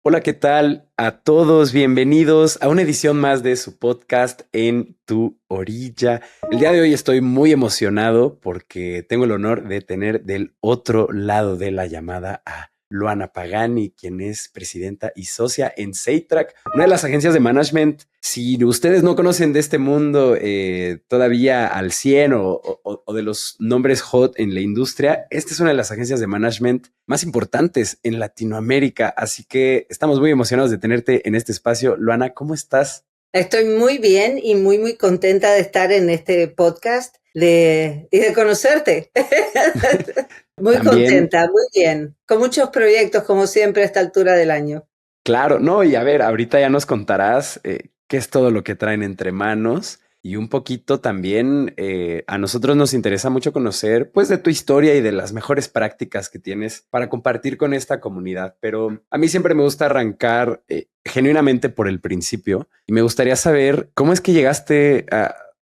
Hola, ¿qué tal a todos? Bienvenidos a una edición más de su podcast En tu orilla. El día de hoy estoy muy emocionado porque tengo el honor de tener del otro lado de la llamada a Luana Pagani, quien es presidenta y socia en SafeTrack, una de las agencias de management. Si ustedes no conocen de este mundo todavía al 100 o de los nombres hot en la industria, esta es una de las agencias de management más importantes en Latinoamérica. Así que estamos muy emocionados de tenerte en este espacio. Luana, ¿cómo estás? Estoy muy bien y muy contenta de estar en este podcast y de conocerte. Muy También, contenta, muy bien. Con muchos proyectos, como siempre, a esta altura del año. claro, no, y a ver, ahorita ya nos contarás qué es todo lo que traen entre manos y un poquito también a nosotros nos interesa mucho conocer pues de tu historia y de las mejores prácticas que tienes para compartir con esta comunidad, pero a mí siempre me gusta arrancar genuinamente por el principio y me gustaría saber cómo es que llegaste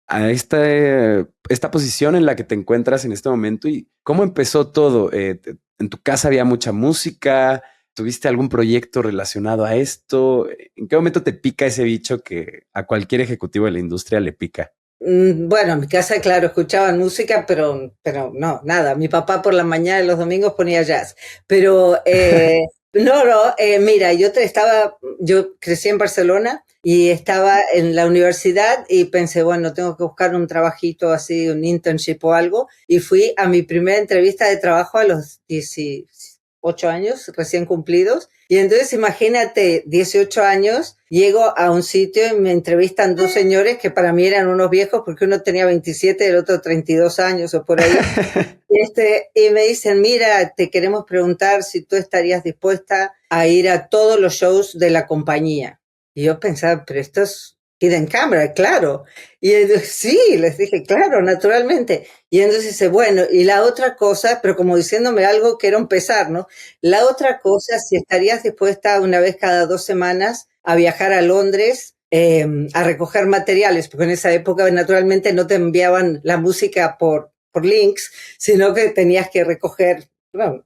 a esta posición en la que te encuentras en este momento y cómo empezó todo. ¿En tu casa había mucha música? ¿Tuviste algún proyecto relacionado a esto? ¿En qué momento te pica ese bicho que a cualquier ejecutivo de la industria le pica? Bueno, en mi casa, claro, escuchaban música, pero no, nada. Mi papá por la mañana y los domingos ponía jazz. Pero mira, yo crecí en Barcelona y estaba en la universidad y pensé, bueno, tengo que buscar un trabajito así, un internship o algo. Y fui a mi primera entrevista de trabajo a los 18 años recién cumplidos. Y entonces imagínate, 18 años, llego a un sitio y me entrevistan dos señores que para mí eran unos viejos porque uno tenía 27 y el otro 32 años o por ahí. Y me dicen, mira, te queremos preguntar si tú estarías dispuesta a ir a todos los shows de la compañía. Y yo pensaba, pero esto es hidden camera, claro. Y entonces, sí, les dije, claro, naturalmente. Y entonces dice, bueno, y la otra cosa, pero como diciéndome algo que era un pesar, ¿no? La otra cosa, si estarías dispuesta una vez cada 2 semanas a viajar a Londres a recoger materiales, porque en esa época naturalmente no te enviaban la música por links, sino que tenías que recoger, bueno,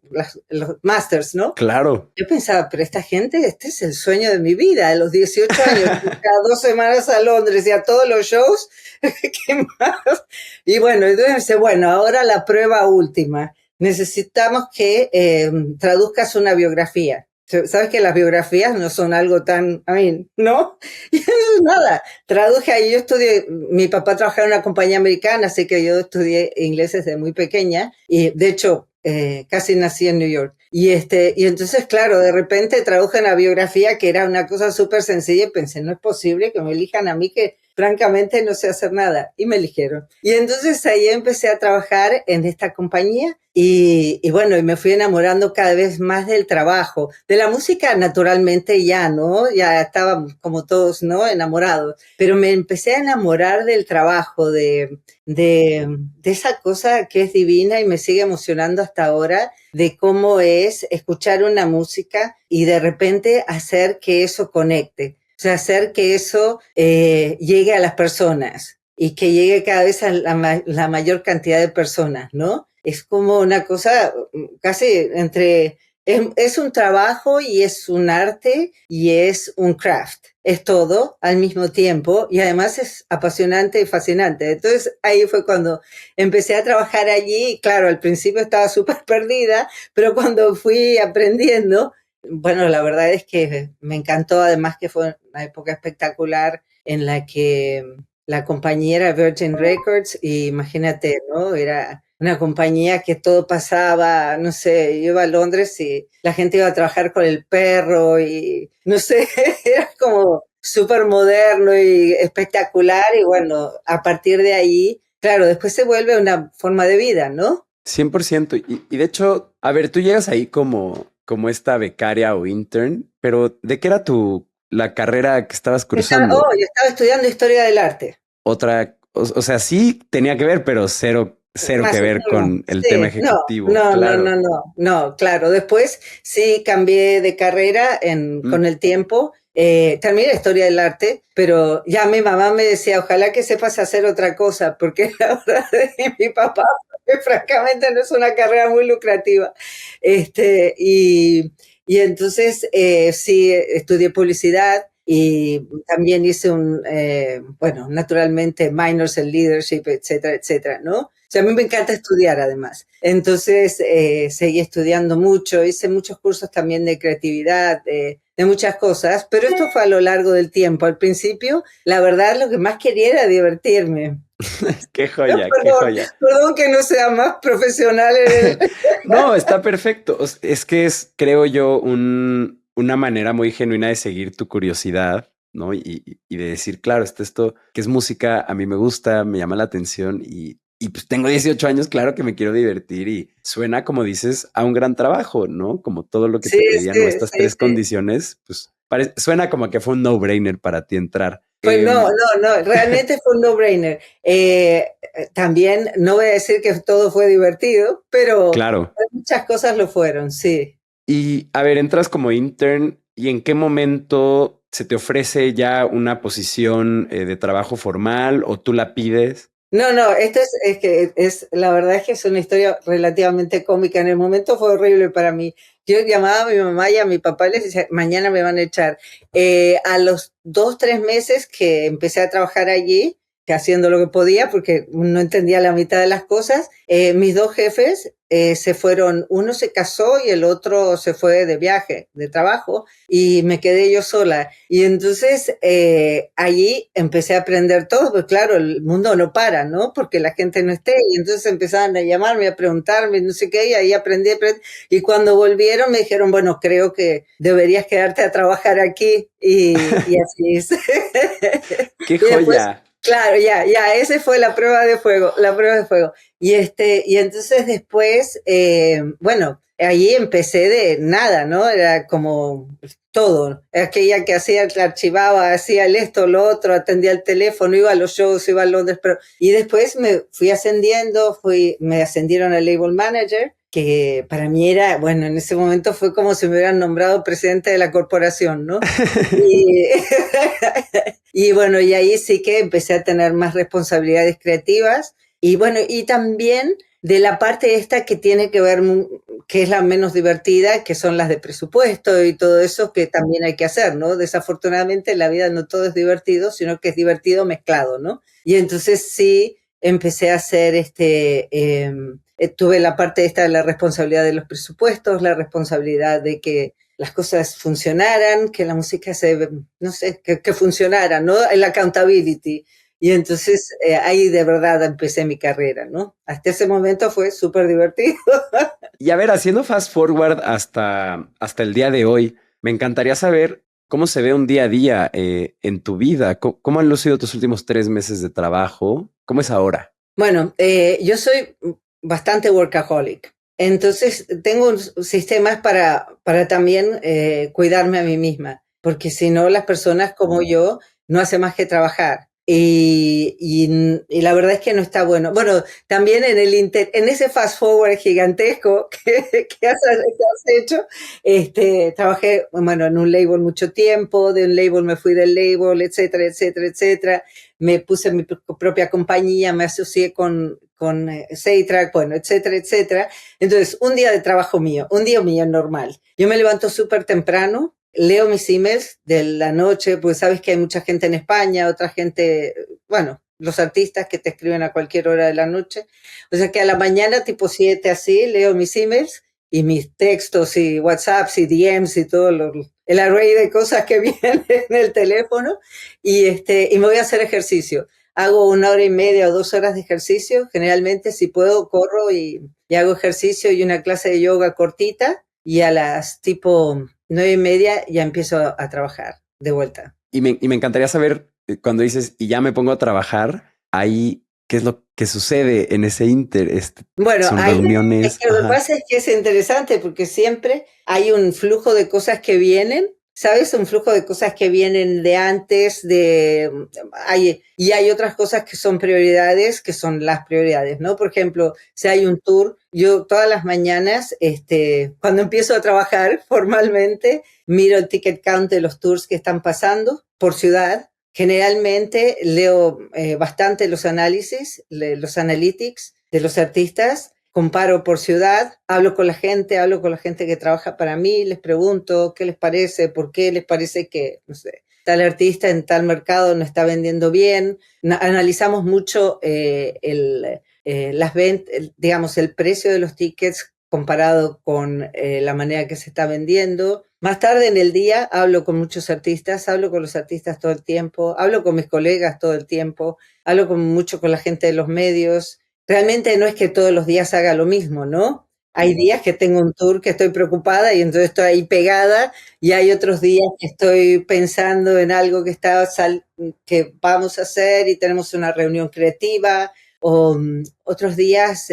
los masters, ¿no? Claro. Yo pensaba, pero esta gente, este es el sueño de mi vida, a los 18 años, cada 2 semanas a Londres y a todos los shows, ¿qué más? Y bueno, entonces dice, bueno, ahora la prueba última. Necesitamos que traduzcas una biografía. Sabes que las biografías no son algo tan, ¿no? Y eso es nada. Traduje ahí, yo estudié, mi papá trabajaba en una compañía americana, así que yo estudié inglés desde muy pequeña y de hecho casi nací en New York. Y entonces, claro, de repente traduje una biografía que era una cosa súper sencilla y pensé, no es posible que me elijan a mí que francamente no sé hacer nada. Y me eligieron. Y entonces ahí empecé a trabajar en esta compañía y bueno, y me fui enamorando cada vez más del trabajo. De la música, naturalmente ya, ¿no? Ya estábamos como todos, ¿no? Enamorados. Pero me empecé a enamorar del trabajo, de esa cosa que es divina y me sigue emocionando hasta ahora, de cómo es escuchar una música y de repente hacer que eso conecte. O sea, hacer que eso llegue a las personas y que llegue cada vez a la mayor cantidad de personas, ¿no? Es como una cosa casi es un trabajo y es un arte y es un craft. Es todo al mismo tiempo y además es apasionante y fascinante. Entonces ahí fue cuando empecé a trabajar allí y claro, al principio estaba súper perdida, pero cuando fui aprendiendo, bueno, la verdad es que me encantó, además que fue una época espectacular en la que la compañía era Virgin Records y imagínate, ¿no? Era una compañía que todo pasaba, no sé, yo iba a Londres y la gente iba a trabajar con el perro y no sé, era como súper moderno y espectacular y bueno, a partir de ahí, claro, después se vuelve una forma de vida, ¿no? 100%. Y de hecho, a ver, tú llegas ahí como esta becaria o intern, pero ¿de qué era la carrera que estabas cursando? Yo estaba estudiando historia del arte. Otra, o sea, sí tenía que ver, pero cero Más que o ver menos. con el tema Sí, ejecutivo. Claro. no, claro. Después sí cambié de carrera Mm. con el tiempo. Terminé historia del arte, pero ya mi mamá me decía, ojalá que sepas hacer otra cosa, porque la verdad es que mi papá, francamente, no es una carrera muy lucrativa. Este, y, Y entonces sí, estudié publicidad y también hice bueno, naturalmente minors en leadership, etcétera, etcétera, ¿no? O sea, a mí me encanta estudiar además. Entonces seguí estudiando mucho, hice muchos cursos también de creatividad, de muchas cosas, pero esto fue a lo largo del tiempo. Al principio, la verdad, lo que más quería era divertirme. Qué No, joya, qué perdón, joya. perdón que no sea más profesional en el... No, está perfecto. Es que es, creo yo, una manera muy genuina de seguir tu curiosidad, ¿no? Y de decir, claro, esto que es música, a mí me gusta, me llama la atención y pues tengo 18 años, claro que me quiero divertir y suena, como dices, a un gran trabajo, ¿no? Como todo lo que Sí, te pedían o sí, estas sí, tres sí. condiciones, pues suena como que fue un no-brainer para ti entrar. Pues no, realmente fue un no-brainer. También no voy a decir que todo fue divertido, pero Claro. muchas cosas lo fueron, sí. Y a ver, entras como intern y en qué momento se te ofrece ya una posición de trabajo formal o tú la pides. No, esto la verdad es que es una historia relativamente cómica. En el momento fue horrible para mí. Yo llamaba a mi mamá y a mi papá y les decía, mañana me van a echar. A los 2, 3 meses que empecé a trabajar allí, que haciendo lo que podía, porque no entendía la mitad de las cosas, mis dos jefes se fueron, uno se casó y el otro se fue de viaje, de trabajo, y me quedé yo sola. Y entonces allí empecé a aprender todo, pues claro, el mundo no para, ¿no? Porque la gente no esté. Y entonces empezaban a llamarme, a preguntarme, no sé qué, y ahí aprendí. Y cuando volvieron me dijeron, bueno, creo que deberías quedarte a trabajar aquí. Y así es. ¡Qué Y después, joya! claro, ya, esa fue la prueba de fuego, la prueba de fuego. Y entonces después, bueno, allí empecé de nada, ¿no? Era como todo. Aquella que hacía, que archivaba, hacía el esto, lo otro, atendía el teléfono, iba a los shows, iba a Londres, pero... Y después me fui ascendiendo, me ascendieron al label manager, que para mí era, bueno, en ese momento fue como si me hubieran nombrado presidente de la corporación, ¿no? Y, y bueno, y ahí sí que empecé a tener más responsabilidades creativas y bueno, y también de la parte esta que tiene que ver, que es la menos divertida, que son las de presupuesto y todo eso que también hay que hacer, ¿no? Desafortunadamente en la vida no todo es divertido, sino que es divertido mezclado, ¿no? Y entonces sí empecé a hacer tuve la parte esta de la responsabilidad de los presupuestos, la responsabilidad de que las cosas funcionaran, que la música no sé, que funcionara, ¿no? El accountability. Y entonces ahí de verdad empecé mi carrera, ¿no? Hasta ese momento fue súper divertido. Y a ver, haciendo fast forward hasta el día de hoy, me encantaría saber cómo se ve un día a día en tu vida. ¿Cómo han lucido tus últimos 3 meses de trabajo? ¿Cómo es ahora? Bueno, yo soy bastante workaholic. Entonces tengo sistemas para también cuidarme a mí misma, porque si no las personas como yo no hacen más que trabajar. Y la verdad es que no está bueno. Bueno, también en ese fast forward gigantesco que has hecho, trabajé, bueno, en un label mucho tiempo, de un label me fui del label, etcétera, etcétera, etcétera. Me puse mi propia compañía, me asocié con Seitrack, bueno, etcétera, etcétera. Entonces, un día de trabajo mío, un día mío normal. Yo me levanto súper temprano, leo mis emails de la noche, pues sabes que hay mucha gente en España, otra gente, bueno, los artistas que te escriben a cualquier hora de la noche. O sea que a la mañana, tipo 7 así, leo mis emails y mis textos y WhatsApps y DMs y todo el array de cosas que vienen en el teléfono y me voy a hacer ejercicio. Hago 1 hora y media o 2 horas de ejercicio. Generalmente, si puedo, corro y hago ejercicio y una clase de yoga cortita. Y a las tipo 9:30 ya empiezo a trabajar de vuelta. Y me encantaría saber cuando dices y ya me pongo a trabajar, ahí, ¿qué es lo que sucede en ese inter? Bueno, Son ahí es reuniones. que lo que Ajá. pasa es que es interesante porque siempre hay un flujo de cosas que vienen, ¿sabes? Un flujo de cosas que vienen de antes, y hay otras cosas que son prioridades, que son las prioridades, ¿no? Por ejemplo, si hay un tour, yo todas las mañanas, cuando empiezo a trabajar formalmente, miro el ticket count de los tours que están pasando por ciudad. Generalmente leo bastante los análisis, los analytics de los artistas comparo por ciudad, hablo con la gente que trabaja para mí, les pregunto qué les parece, por qué les parece que, no sé, tal artista en tal mercado no está vendiendo bien. Analizamos mucho las ventas, digamos, el precio de los tickets comparado con la manera que se está vendiendo. Más tarde en el día hablo con muchos artistas, hablo con los artistas todo el tiempo, hablo con mis colegas todo el tiempo, hablo mucho con la gente de los medios. Realmente no es que todos los días haga lo mismo, ¿no? Hay días que tengo un tour que estoy preocupada y entonces estoy ahí pegada, y hay otros días que estoy pensando en algo que vamos a hacer y tenemos una reunión creativa, o otros días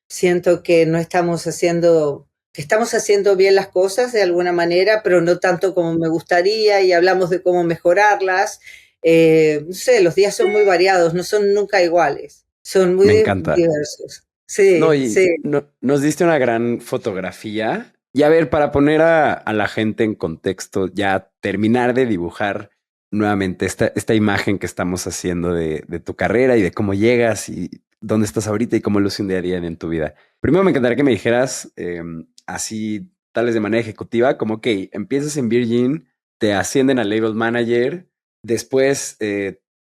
siento que no estamos haciendo, que estamos haciendo bien las cosas de alguna manera, pero no tanto como me gustaría, y hablamos de cómo mejorarlas. No sé, los días son muy variados, no son nunca iguales, son muy Me encanta. diversos. No, Sí, y sí. nos diste una gran fotografía. Y a ver, para poner a la gente en contexto, ya terminar de dibujar nuevamente esta imagen que estamos haciendo de tu carrera y de cómo llegas y dónde estás ahorita y cómo luce un día a día en tu vida. Primero me encantaría que me dijeras así, tal vez de manera ejecutiva, como que empiezas en Virgin, te ascienden a label manager, después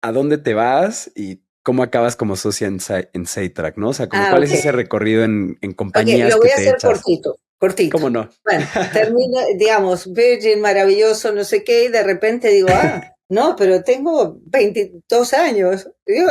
a dónde te vas y cómo acabas como socia en Saytrack, ¿no? O sea, como cuál es Ok. ese recorrido en Ok, compañías lo que voy a te hacer echas. cortito, cortito. ¿Cómo no? Bueno, termina, digamos, Virgin, maravilloso, no sé qué, y de repente digo, no, pero tengo 22 años, yo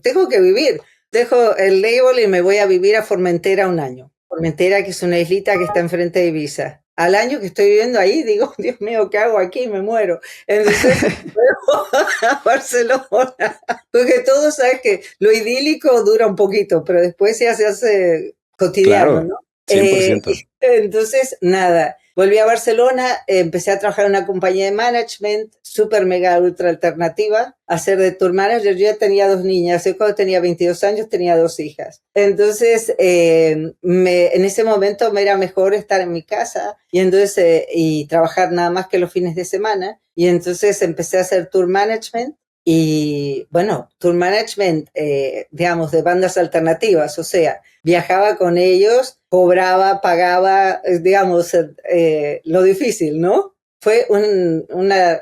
tengo que vivir. Dejo el label y me voy a vivir a Formentera un año. Formentera, que es una islita que está enfrente de Ibiza. Al año que estoy viviendo ahí, digo, Dios mío, ¿qué hago aquí? Me muero. Entonces, vuelvo a Barcelona. Porque todos sabes que lo idílico dura un poquito, pero después ya se hace cotidiano, Claro, ¿no? 100%. Entonces, nada, volví a Barcelona, empecé a trabajar en una compañía de management, súper mega ultra alternativa, a ser de tour manager. Yo ya tenía 2 niñas, yo cuando tenía 22 años tenía 2 hijas. Entonces, en ese momento me era mejor estar en mi casa y trabajar nada más que los fines de semana. Y entonces empecé a hacer tour management. Y bueno, tour management, digamos, de bandas alternativas, o sea, viajaba con ellos, cobraba, pagaba, digamos, lo difícil, ¿no? Fue un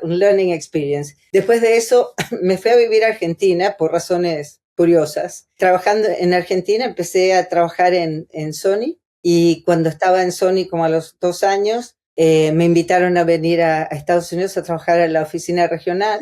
learning experience. Después de eso me fui a vivir a Argentina por razones curiosas. Trabajando en Argentina empecé a trabajar en Sony, y cuando estaba en Sony como a los 2 años, me invitaron a venir a Estados Unidos a trabajar en la oficina regional,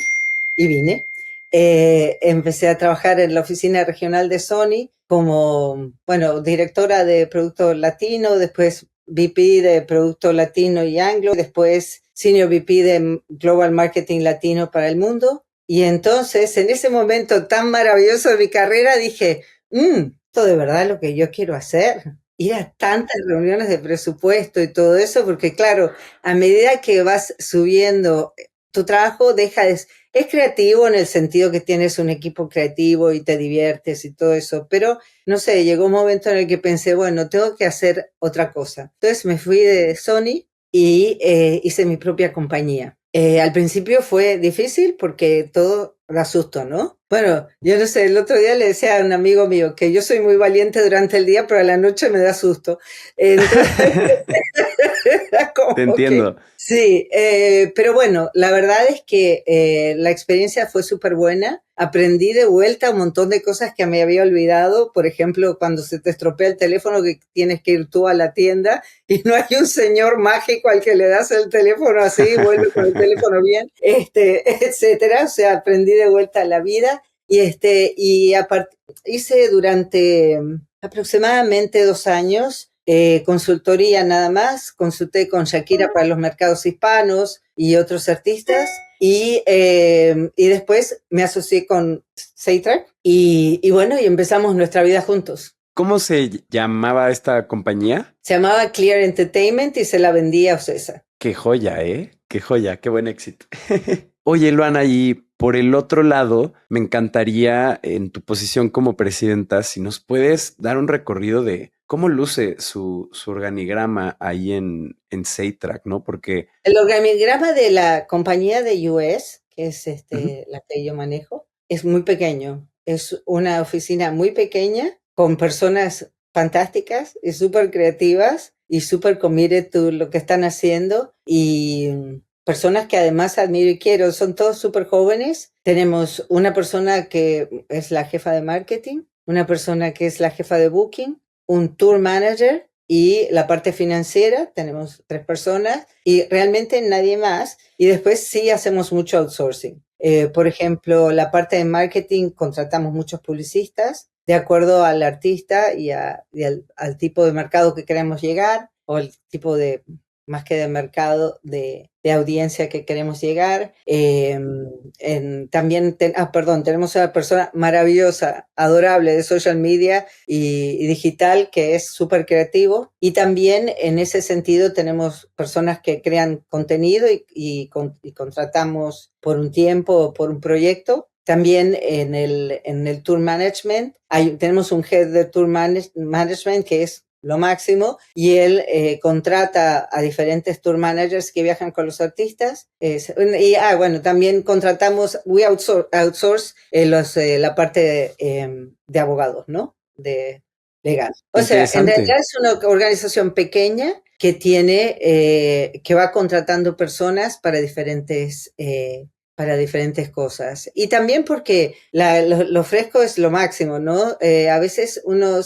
y vine. Empecé a trabajar en la oficina regional de Sony como, bueno, directora de producto latino, después VP de producto latino y anglo, después Senior VP de Global Marketing Latino para el mundo. Y entonces, en ese momento tan maravilloso de mi carrera, dije, esto de verdad es lo que yo quiero hacer. Ir a tantas reuniones de presupuesto y todo eso, porque claro, a medida que vas subiendo, tu trabajo es creativo en el sentido que tienes un equipo creativo y te diviertes y todo eso, pero no sé, llegó un momento en el que pensé, bueno, tengo que hacer otra cosa. Entonces me fui de Sony y hice mi propia compañía. Al principio fue difícil porque todo da susto, ¿no? Bueno, yo no sé, el otro día le decía a un amigo mío que yo soy muy valiente durante el día, pero a la noche me da susto. Entonces, era Te como que entiendo. sí, pero bueno, la verdad es que la experiencia fue súper buena. Aprendí de vuelta un montón de cosas que me había olvidado. Por ejemplo, cuando se te estropea el teléfono, que tienes que ir tú a la tienda y no hay un señor mágico al que le das el teléfono así y vuelve con el teléfono bien, etcétera. O sea, aprendí de vuelta la vida. Hice durante aproximadamente 2 años consultoría nada más. Consulté con Shakira para los mercados hispanos y otros artistas. Y después me asocié con Saytrack y bueno, y empezamos nuestra vida juntos. ¿Cómo se llamaba esta compañía? Se llamaba Clear Entertainment y se la vendía a Ocesa. Qué joya, ¿eh? Qué joya, qué buen éxito. Oye, Luana, y por el otro lado, me encantaría en tu posición como presidenta, si nos puedes dar un recorrido de cómo luce su organigrama ahí en Saytrack, ¿no? Porque El organigrama de la compañía de US, que es ujú, la que yo manejo, es muy pequeño. Es una oficina muy pequeña con personas fantásticas y súper creativas y súper committed to lo que están haciendo y personas que además admiro y quiero. Son todos súper jóvenes. Tenemos una persona que es la jefa de marketing, una persona que es la jefa de booking, un tour manager y la parte financiera. Tenemos 3 personas y realmente nadie más. Y después sí hacemos mucho outsourcing. Por ejemplo, la parte de marketing contratamos muchos publicistas de acuerdo al artista y al tipo de mercado que queremos llegar o el tipo de, más que de mercado, de audiencia que queremos llegar. También, tenemos una persona maravillosa, adorable de social media y digital que es súper creativo. Y también en ese sentido tenemos personas que crean contenido y contratamos por un tiempo o por un proyecto. También en el tour management tenemos un head de tour management que es lo máximo, y él contrata a diferentes tour managers que viajan con los artistas. Bueno, también contratamos, outsource la parte de abogados, ¿no? De legal. O sea, en realidad es una organización pequeña que que va contratando personas para diferentes cosas. Y también porque lo fresco es lo máximo, ¿no? A veces uno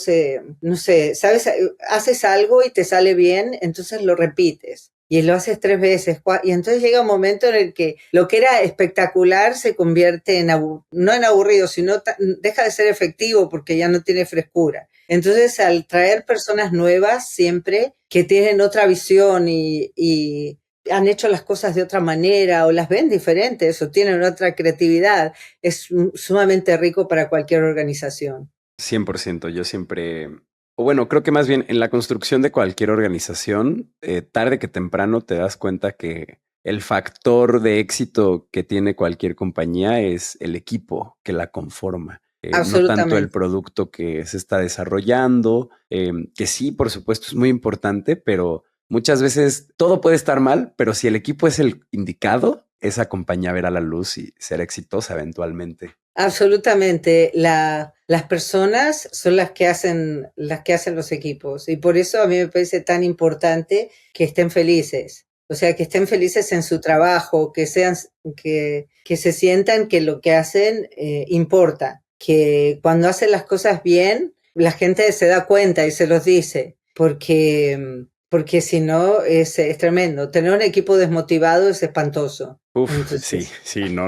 no sé, sabes, haces algo y te sale bien, entonces lo repites. Y lo haces 3 veces, y entonces llega un momento en el que lo que era espectacular se convierte en, no en aburrido, sino deja de ser efectivo porque ya no tiene frescura. Entonces, al traer personas nuevas siempre que tienen otra visión y han hecho las cosas de otra manera o las ven diferentes o tienen otra creatividad, es sumamente rico para cualquier organización. 100%, yo siempre, o bueno, creo que más bien en la construcción de cualquier organización, tarde que temprano te das cuenta que el factor de éxito que tiene cualquier compañía es el equipo que la conforma. No tanto el producto que se está desarrollando, que sí, por supuesto, es muy importante, pero muchas veces todo puede estar mal, pero si el equipo es el indicado, esa compañía verá la luz y será exitosa eventualmente. Absolutamente. Las personas son las que hacen los equipos y por eso a mí me parece tan importante que estén felices. O sea, que estén felices en su trabajo, que se sientan que lo que hacen importa, que cuando hacen las cosas bien, la gente se da cuenta y se los dice, porque si no es tremendo. Tener un equipo desmotivado es espantoso. Uf, Entonces, sí, no.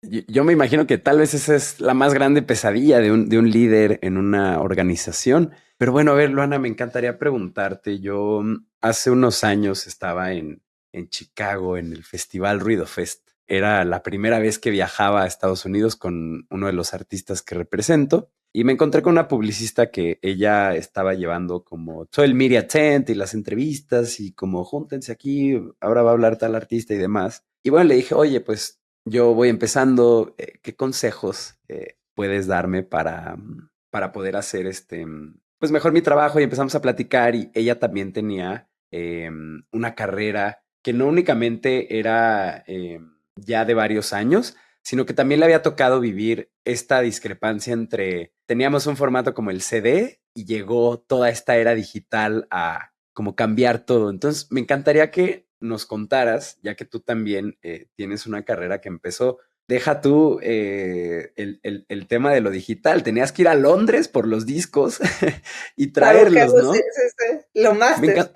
Yo me imagino que tal vez esa es la más grande pesadilla de un líder en una organización. Pero bueno, a ver, Luana, me encantaría preguntarte. Yo hace unos años estaba en Chicago en el Festival Ruido Fest. Era la primera vez que viajaba a Estados Unidos con uno de los artistas que represento. Y me encontré con una publicista que ella estaba llevando como todo el media tent y las entrevistas y como júntense aquí, ahora va a hablar tal artista y demás. Y bueno, le dije, oye, pues yo voy empezando, ¿qué consejos puedes darme para poder hacer pues mejor mi trabajo? Y empezamos a platicar y ella también tenía una carrera que no únicamente era ya de varios años, sino que también le había tocado vivir esta discrepancia entre, teníamos un formato como el CD y llegó toda esta era digital a como cambiar todo. Entonces, me encantaría que nos contaras, ya que tú también tienes una carrera que empezó, deja tú el tema de lo digital, tenías que ir a Londres por los discos y traerlos, ¿no? Lo máster.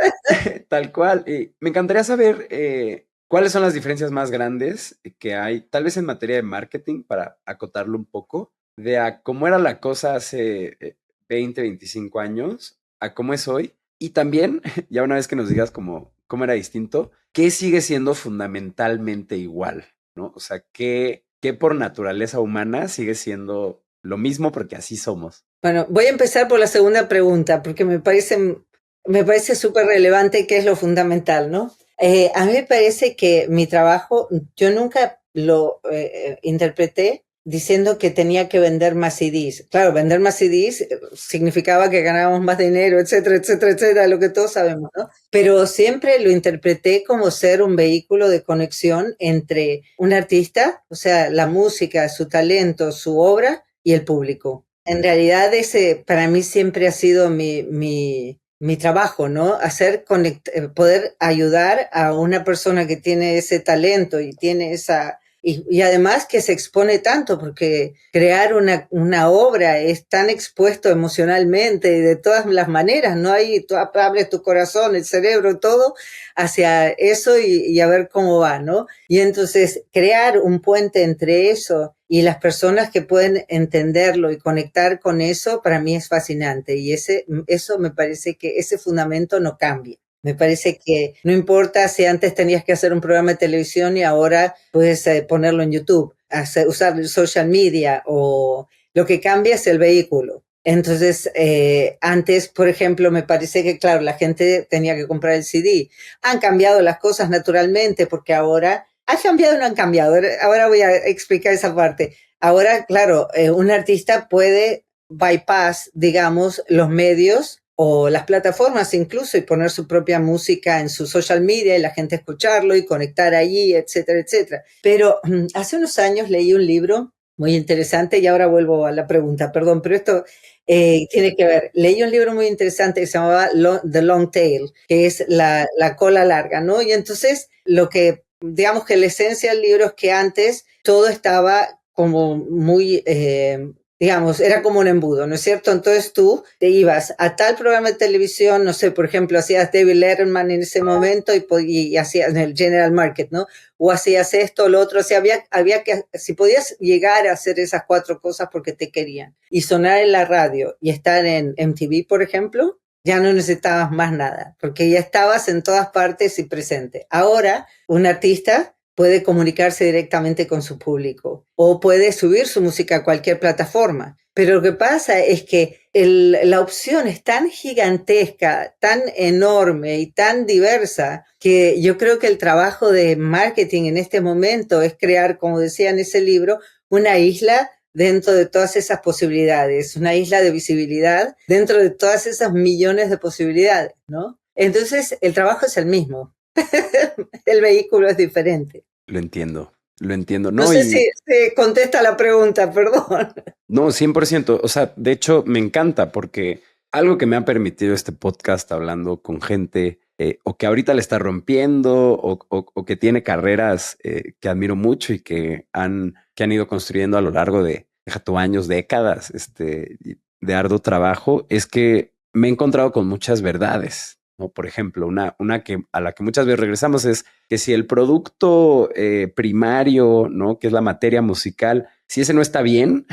Tal cual. Me encantaría saber ¿cuáles son las diferencias más grandes que hay, tal vez en materia de marketing, para acotarlo un poco, de a cómo era la cosa hace 20, 25 años, a cómo es hoy? Y también, ya una vez que nos digas cómo era distinto, ¿qué sigue siendo fundamentalmente igual? ¿No? O sea, ¿qué por naturaleza humana sigue siendo lo mismo porque así somos? Bueno, voy a empezar por la segunda pregunta, porque me parece súper relevante qué es lo fundamental, ¿no? A mí me parece que mi trabajo, yo nunca lo interpreté diciendo que tenía que vender más CDs. Claro, vender más CDs significaba que ganábamos más dinero, etcétera, etcétera, etcétera, lo que todos sabemos, ¿no? Pero siempre lo interpreté como ser un vehículo de conexión entre un artista, o sea, la música, su talento, su obra y el público. en realidad ese para mí siempre ha sido mi trabajo, ¿no? Poder ayudar a una persona que tiene ese talento y tiene y además que se expone tanto, porque crear una obra es tan expuesto emocionalmente y de todas las maneras, ¿no? Ahí tú abres tu corazón, el cerebro, todo hacia eso y a ver cómo va, ¿no? Y entonces crear un puente entre eso y las personas que pueden entenderlo y conectar con eso, para mí es fascinante. Y eso me parece que ese fundamento no cambia. Me parece que no importa si antes tenías que hacer un programa de televisión y ahora puedes ponerlo en YouTube, usar social media, o lo que cambia es el vehículo. Entonces, antes, por ejemplo, me parece que, claro, la gente tenía que comprar el CD. Han cambiado las cosas naturalmente porque ahora ¿ha cambiado o no han cambiado? Ahora voy a explicar esa parte. Ahora, claro, un artista puede bypass, digamos, los medios o las plataformas incluso y poner su propia música en su social media y la gente escucharlo y conectar allí, etcétera, etcétera. Pero hace unos años leí un libro muy interesante y ahora vuelvo a la pregunta, perdón, pero esto tiene que ver. Leí un libro muy interesante que se llamaba The Long Tail, que es la cola larga, ¿no? Y entonces digamos que la esencia del libro es que antes todo estaba como muy, digamos, era como un embudo, ¿no es cierto? Entonces tú te ibas a tal programa de televisión, no sé, por ejemplo, hacías David Letterman en ese momento y hacías en el General Market, ¿no? O hacías esto o lo otro, o sea, había que, si podías llegar a hacer esas 4 cosas porque te querían y sonar en la radio y estar en MTV, por ejemplo, ya no necesitabas más nada, porque ya estabas en todas partes y presente. Ahora, un artista puede comunicarse directamente con su público o puede subir su música a cualquier plataforma. Pero lo que pasa es que la opción es tan gigantesca, tan enorme y tan diversa que yo creo que el trabajo de marketing en este momento es crear, como decía en ese libro, una isla dentro de todas esas posibilidades, una isla de visibilidad dentro de todas esas millones de posibilidades, ¿no? Entonces, el trabajo es el mismo. El vehículo es diferente. Lo entiendo. No No, sé y si contesta la pregunta, perdón. no, 100%. O sea, de hecho, me encanta porque algo que me ha permitido este podcast hablando con gente o que ahorita le está rompiendo o que tiene carreras que admiro mucho y que han ido construyendo a lo largo de, deja tú, años, décadas, de arduo trabajo, es que me he encontrado con muchas verdades, ¿no? Por ejemplo, una que a la que muchas veces regresamos es que si el producto primario, ¿no? Que es la materia musical, si ese no está bien,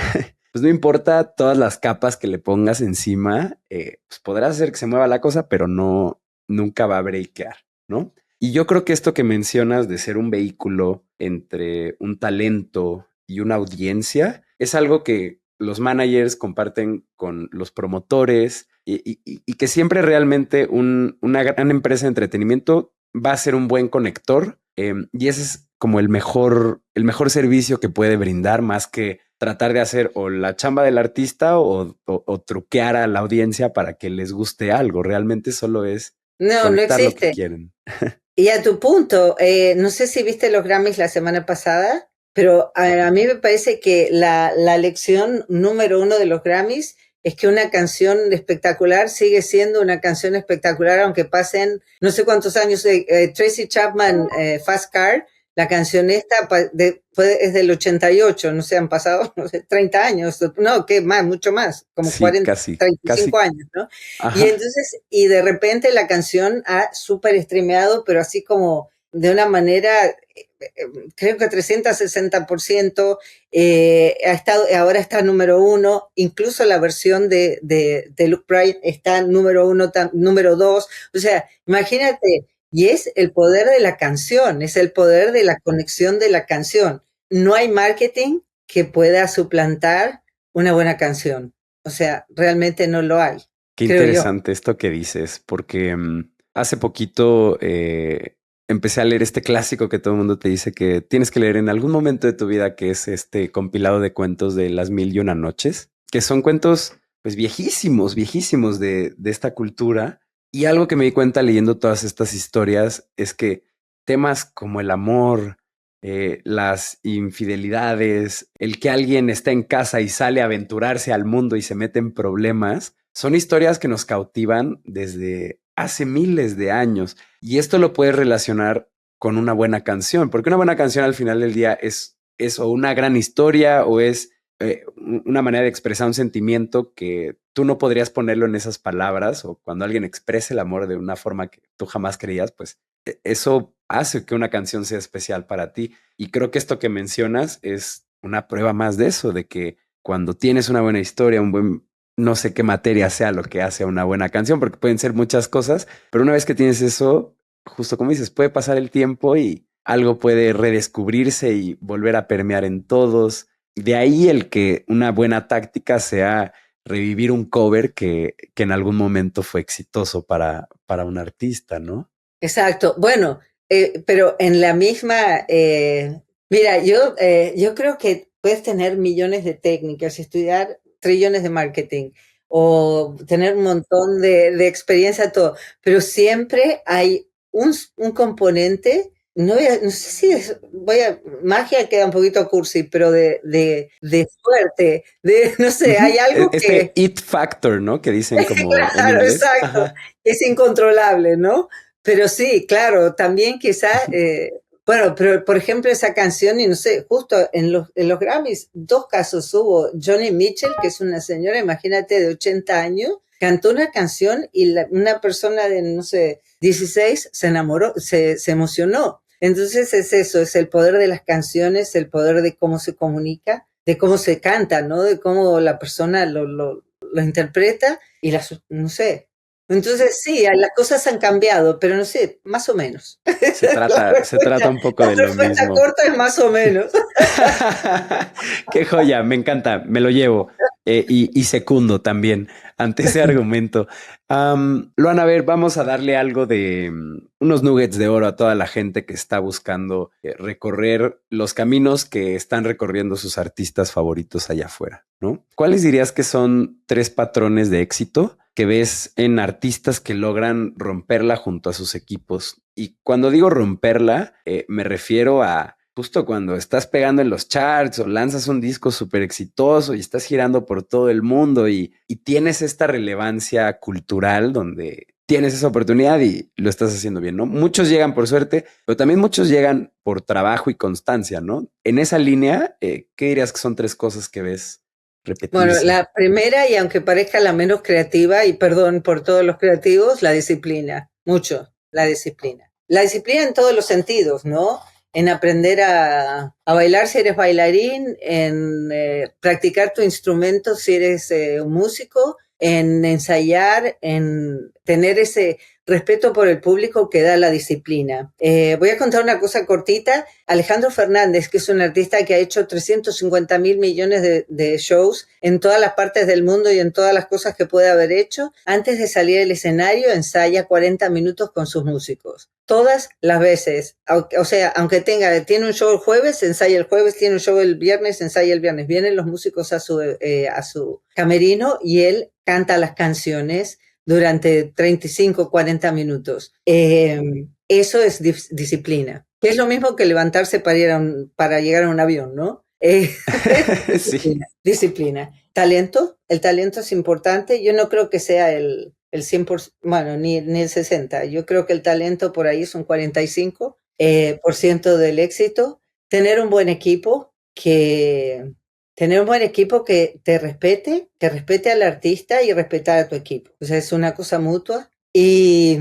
pues no importa todas las capas que le pongas encima, pues podrás hacer que se mueva la cosa, pero no, nunca va a breakear, ¿no? Y yo creo que esto que mencionas de ser un vehículo entre un talento y una audiencia es algo que los managers comparten con los promotores y que siempre realmente una gran empresa de entretenimiento va a ser un buen conector y ese es como el mejor servicio que puede brindar más que tratar de hacer o la chamba del artista o truquear a la audiencia para que les guste algo. Realmente solo es No, no conectar lo que existe. quieren. Y a tu punto, no sé si viste los Grammys la semana pasada, pero a mí me parece que la lección número 1 de los Grammys es que una canción espectacular sigue siendo una canción espectacular, aunque pasen no sé cuántos años. Tracy Chapman, Fast Car, la canción esta es del 88, no sé, han pasado no sé, 30 años, no, ¿qué más? Mucho más, como Sí, 40, casi, 35 casi. años, ¿no? Y Ajá. entonces, y de repente la canción ha súper streameado, pero así como de una manera, creo que 360%, ahora está número 1, incluso la versión de Luke Bryan está número 1, número 2, o sea, imagínate, y es el poder de la canción, es el poder de la conexión de la canción. No hay marketing que pueda suplantar una buena canción, o sea, realmente no lo hay, Qué creo yo. interesante esto que dices, porque hace poquito empecé a leer este clásico que todo el mundo te dice que tienes que leer en algún momento de tu vida, que es este compilado de cuentos de Las Mil y Una Noches, que son cuentos pues viejísimos, viejísimos de esta cultura. Y algo que me di cuenta leyendo todas estas historias es que temas como el amor, las infidelidades, el que alguien está en casa y sale a aventurarse al mundo y se mete en problemas, son historias que nos cautivan desde hace miles de años. Y esto lo puedes relacionar con una buena canción, porque una buena canción al final del día es o una gran historia o es una manera de expresar un sentimiento que tú no podrías ponerlo en esas palabras, o cuando alguien expresa el amor de una forma que tú jamás creías, pues eso hace que una canción sea especial para ti. Y creo que esto que mencionas es una prueba más de eso, de que cuando tienes una buena historia, un buen, no sé qué materia sea lo que hace una buena canción, porque pueden ser muchas cosas, pero una vez que tienes eso, justo como dices, puede pasar el tiempo y algo puede redescubrirse y volver a permear en todos. De ahí el que una buena táctica sea revivir un cover que en algún momento fue exitoso para un artista, ¿no? Exacto. Bueno, pero en la misma, mira, yo creo que puedes tener millones de técnicas y estudiar trillones de marketing o tener un montón de experiencia, todo, pero siempre hay un componente, no sé si magia queda un poquito cursi, pero de suerte, no sé, hay Ujú. algo Este que, it factor, ¿no? Que dicen como en claro, inglés. exacto, Ajá. es incontrolable, ¿no? Pero sí, claro, también quizá, bueno, pero por ejemplo esa canción, y no sé, justo en los Grammys, dos casos hubo. Johnny Mitchell, que es una señora, imagínate, de 80 años, cantó una canción y una persona de, no sé, 16 se enamoró, se emocionó. Entonces es eso, es el poder de las canciones, el poder de cómo se comunica, de cómo se canta, ¿no? De cómo la persona lo interpreta y no sé. Entonces sí, las cosas han cambiado, pero no sé, más o menos. Se trata un poco La de lo respuesta mismo. corta es más o menos. Qué joya, me encanta, me lo llevo. Y secundo también ante ese argumento. Luana, a ver, vamos a darle algo de unos nuggets de oro a toda la gente que está buscando recorrer los caminos que están recorriendo sus artistas favoritos allá afuera, ¿no? ¿Cuáles dirías que son tres patrones de éxito que ves en artistas que logran romperla junto a sus equipos? Y cuando digo romperla, me refiero a justo cuando estás pegando en los charts o lanzas un disco súper exitoso y estás girando por todo el mundo y tienes esta relevancia cultural donde tienes esa oportunidad y lo estás haciendo bien, ¿no? Muchos llegan por suerte, pero también muchos llegan por trabajo y constancia, ¿no? En esa línea, ¿qué dirías que son tres cosas que ves Bueno, repetirse? la primera, y aunque parezca la menos creativa, y perdón por todos los creativos, la disciplina, mucho, la disciplina. La disciplina en todos los sentidos, ¿no? En aprender a bailar si eres bailarín, en practicar tu instrumento si eres un músico, en ensayar, en tener ese respeto por el público que da la disciplina. Voy a contar una cosa cortita. Alejandro Fernández, que es un artista que ha hecho 350.000 millones de shows en todas las partes del mundo y en todas las cosas que puede haber hecho, antes de salir al escenario ensaya 40 minutos con sus músicos. Todas las veces. O sea, aunque tiene un show el jueves, ensaya el jueves, tiene un show el viernes, ensaya el viernes. Vienen los músicos a su camerino y él canta las canciones durante 35, 40 minutos. Eso es disciplina, que es lo mismo que levantarse para llegar a un avión, ¿no? Sí. Disciplina. Talento, el talento es importante. Yo no creo que sea el 100%, bueno, ni el 60%. Yo creo que el talento por ahí es un 45% por ciento del éxito. Tener un buen equipo Tener un buen equipo que respete al artista y respetar a tu equipo. O sea, es una cosa mutua. Y,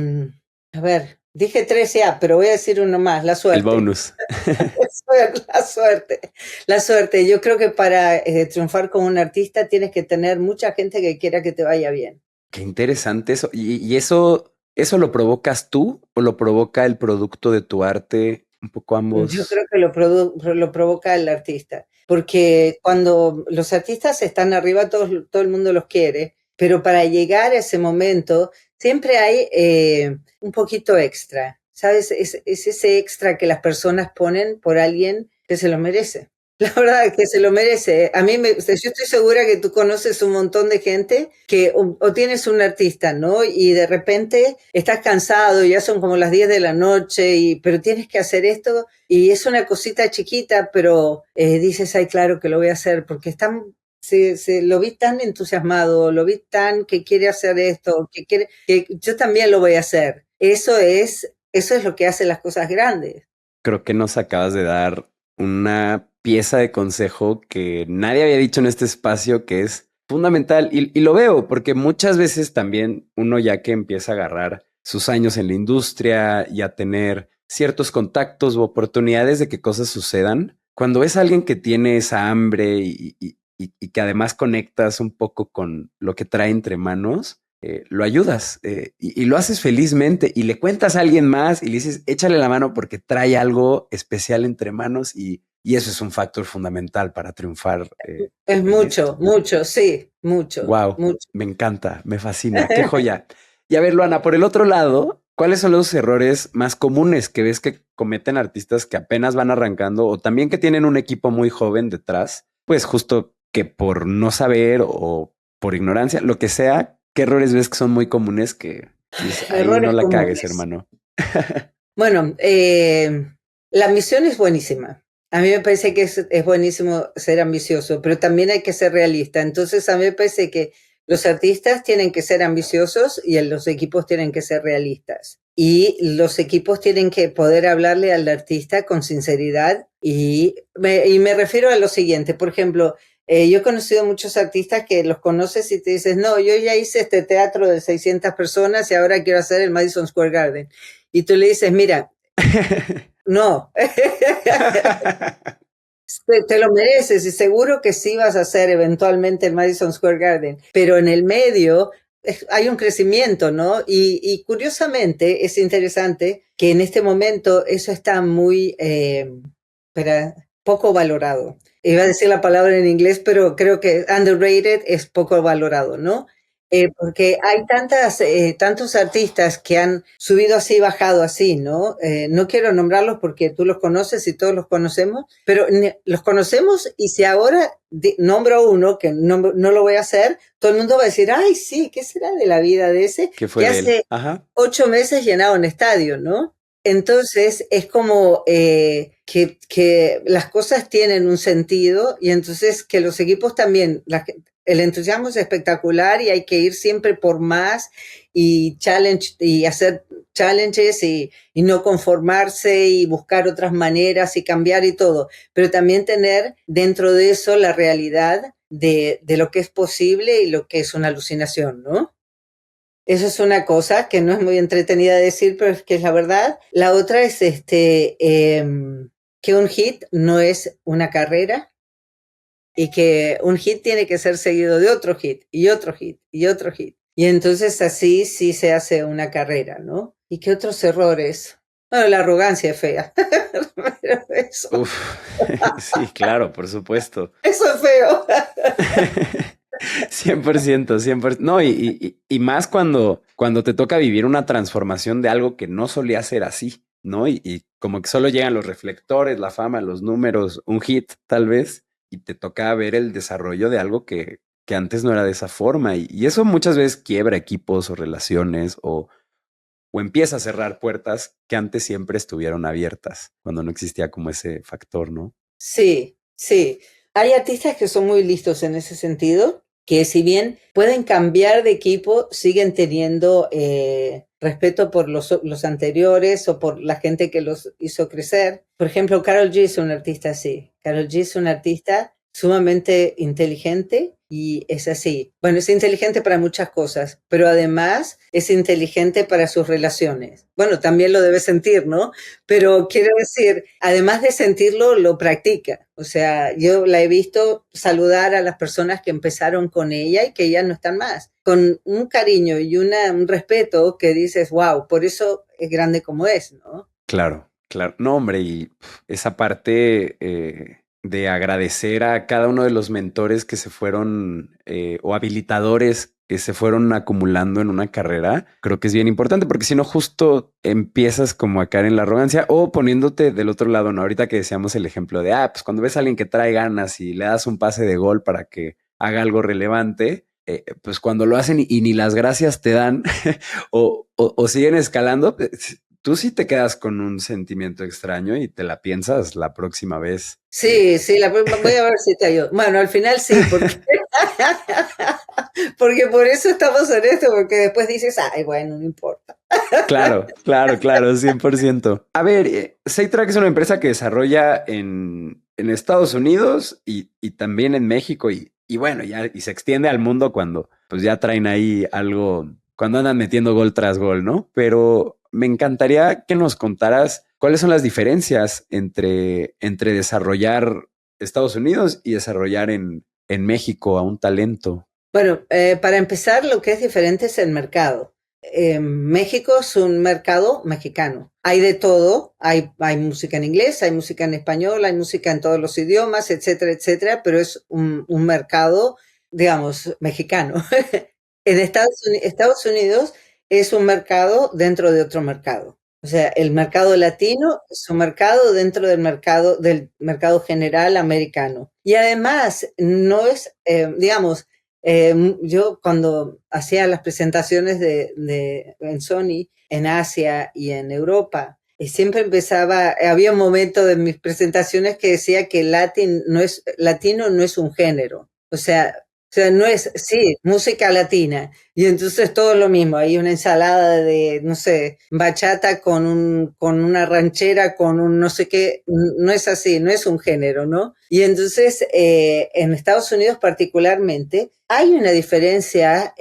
a ver, dije tres ya, pero voy a decir uno más, la El suerte. bonus. La suerte. La suerte. Yo creo que para triunfar como un artista tienes que tener mucha gente que quiera que te vaya bien. Qué interesante eso. Y eso lo provocas tú o lo provoca el producto de tu arte? Un poco Yo creo ambos. que lo provoca el artista, porque cuando los artistas están arriba, todo el mundo los quiere, pero para llegar a ese momento siempre hay un poquito extra, ¿sabes? Es ese extra que las personas ponen por alguien que se lo merece. La verdad es que se lo merece. O sea, yo estoy segura que tú conoces un montón de gente que o tienes un artista, ¿no? Y de repente estás cansado, ya son como las 10 de la noche, pero tienes que hacer esto y es una cosita chiquita, pero dices, ay, claro que lo voy a hacer porque lo vi tan entusiasmado, lo vi tan que quiere hacer esto, que yo también lo voy a hacer. Eso es lo que hace las cosas grandes. Creo que nos acabas de dar una pieza de consejo que nadie había dicho en este espacio que es fundamental y lo veo porque muchas veces también uno ya que empieza a agarrar sus años en la industria y a tener ciertos contactos u oportunidades de que cosas sucedan, cuando ves a alguien que tiene esa hambre y que además conectas un poco con lo que trae entre manos, lo ayudas y lo haces felizmente y le cuentas a alguien más y le dices, échale la mano porque trae algo especial entre manos y eso es un factor fundamental para triunfar Es en mucho, esto. mucho, sí, mucho, Wow, mucho. me encanta, me fascina, qué joya. Y a ver, Luana, por el otro lado, ¿cuáles son los errores más comunes que ves que cometen artistas que apenas van arrancando o también que tienen un equipo muy joven detrás? Pues justo que por no saber o por ignorancia, lo que sea, ¿qué errores ves que son muy comunes que dices, ahí no Errores la cagues, comunes. hermano? Bueno, la misión es buenísima. A mí me parece que es buenísimo ser ambicioso, pero también hay que ser realista. Entonces, a mí me parece que los artistas tienen que ser ambiciosos y los equipos tienen que ser realistas. Y los equipos tienen que poder hablarle al artista con sinceridad. Y me refiero a lo siguiente, por ejemplo, yo he conocido muchos artistas que los conoces y te dices, no, yo ya hice este teatro de 600 personas y ahora quiero hacer el Madison Square Garden. Y tú le dices, mira, no, te lo mereces y seguro que sí vas a hacer eventualmente el Madison Square Garden, pero en el medio hay un crecimiento, ¿no? Y curiosamente es interesante que en este momento eso está muy, poco valorado. Iba a decir la palabra en inglés, pero creo que underrated es poco valorado, ¿no? Porque hay tantos artistas que han subido así, bajado así, ¿no? No quiero nombrarlos porque tú los conoces y todos los conocemos, pero los conocemos y si ahora nombro uno que no lo voy a hacer, todo el mundo va a decir, ay, sí, ¿qué será de la vida de ese ¿Qué fue que de él? hace Ajá. 8 meses llenaba un estadio, ¿no? Entonces es como que las cosas tienen un sentido y entonces que los equipos también, el entusiasmo es espectacular y hay que ir siempre por más y hacer challenges y no conformarse y buscar otras maneras y cambiar y todo, pero también tener dentro de eso la realidad de lo que es posible y lo que es una alucinación, ¿no? Eso es una cosa que no es muy entretenida de decir, pero es que es la verdad. La otra es que un hit no es una carrera y que un hit tiene que ser seguido de otro hit y otro hit y otro hit. Y entonces así sí se hace una carrera, ¿no? ¿Y qué otros errores? Bueno, la arrogancia es fea. Pero eso, Uf, sí, claro, por supuesto. eso es feo. 100%, 100%. No, y más cuando te toca vivir una transformación de algo que no solía ser así, ¿no? Y como que solo llegan los reflectores, la fama, los números, un hit tal vez, y te toca ver el desarrollo de algo que antes no era de esa forma. Y eso muchas veces quiebra equipos o relaciones o empieza a cerrar puertas que antes siempre estuvieron abiertas, cuando no existía como ese factor, ¿no? Sí, sí. Hay artistas que son muy listos en ese sentido, que si bien pueden cambiar de equipo, siguen teniendo respeto por los anteriores o por la gente que los hizo crecer. Por ejemplo, Karol G es un artista así. Karol G es un artista sumamente inteligente y es así. Bueno, es inteligente para muchas cosas, pero además es inteligente para sus relaciones. Bueno, también lo debe sentir, ¿no? Pero quiero decir, además de sentirlo, lo practica. O sea, yo la he visto saludar a las personas que empezaron con ella y que ya no están más, con un cariño y un respeto que dices, wow, por eso es grande como es, ¿no? Claro, claro. No, hombre, y esa parte de agradecer a cada uno de los mentores que se fueron o habilitadores que se fueron acumulando en una carrera, creo que es bien importante porque si no justo empiezas como a caer en la arrogancia o poniéndote del otro lado, ¿no? Ahorita que decíamos el ejemplo de, pues cuando ves a alguien que trae ganas y le das un pase de gol para que haga algo relevante, pues cuando lo hacen y ni las gracias te dan o siguen escalando, tú sí te quedas con un sentimiento extraño y te la piensas la próxima vez. Sí, sí, voy a ver si te ayudo. Bueno, al final sí, porque, porque por eso estamos en esto, porque después dices, ay, bueno, no importa. Claro, claro, claro, 100%. A ver, SafeTrack es una empresa que desarrolla en Estados Unidos y también en México y bueno, ya y se extiende al mundo cuando pues ya traen ahí algo, cuando andan metiendo gol tras gol, ¿no? Pero me encantaría que nos contaras cuáles son las diferencias entre desarrollar Estados Unidos y desarrollar en México a un talento. Bueno, para empezar, lo que es diferente es el mercado. México es un mercado mexicano. Hay de todo, hay música en inglés, hay música en español, hay música en todos los idiomas, etcétera, etcétera, pero es un mercado, digamos, mexicano. En Estados Unidos es un mercado dentro de otro mercado. O sea, el mercado latino es un mercado dentro del mercado general americano. Y además, no es, digamos, yo cuando hacía las presentaciones en Sony, en Asia y en Europa, siempre empezaba, había un momento de mis presentaciones que decía que latino no es un género. O sea, no es, sí, música latina. Y entonces todo lo mismo. Hay una ensalada de, no sé, bachata con una ranchera, con un no sé qué. No es así, no es un género, ¿no? Y entonces en Estados Unidos particularmente hay una diferencia,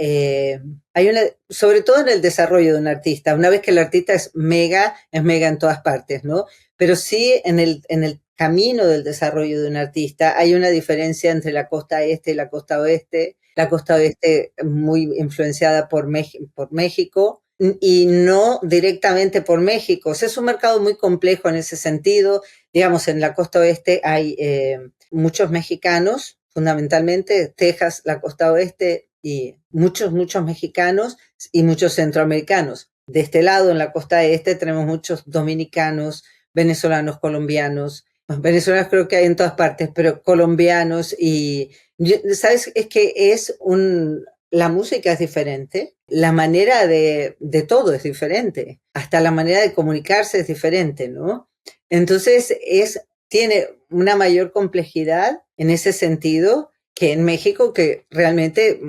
sobre todo en el desarrollo de un artista. Una vez que el artista es mega en todas partes, ¿no? Pero sí en el camino del desarrollo de un artista hay una diferencia entre la costa este y la costa oeste. La costa oeste muy influenciada por México y no directamente por México. O sea, es un mercado muy complejo en ese sentido. Digamos, en la costa oeste hay muchos mexicanos, fundamentalmente Texas, la costa oeste, y muchos mexicanos y muchos centroamericanos. De este lado, en la costa este, tenemos muchos dominicanos, venezolanos, colombianos. Venezolanos creo que hay en todas partes, pero colombianos y, ¿sabes? Es que la música es diferente, la manera de todo es diferente, hasta la manera de comunicarse es diferente, ¿no? Entonces tiene una mayor complejidad en ese sentido que en México, que realmente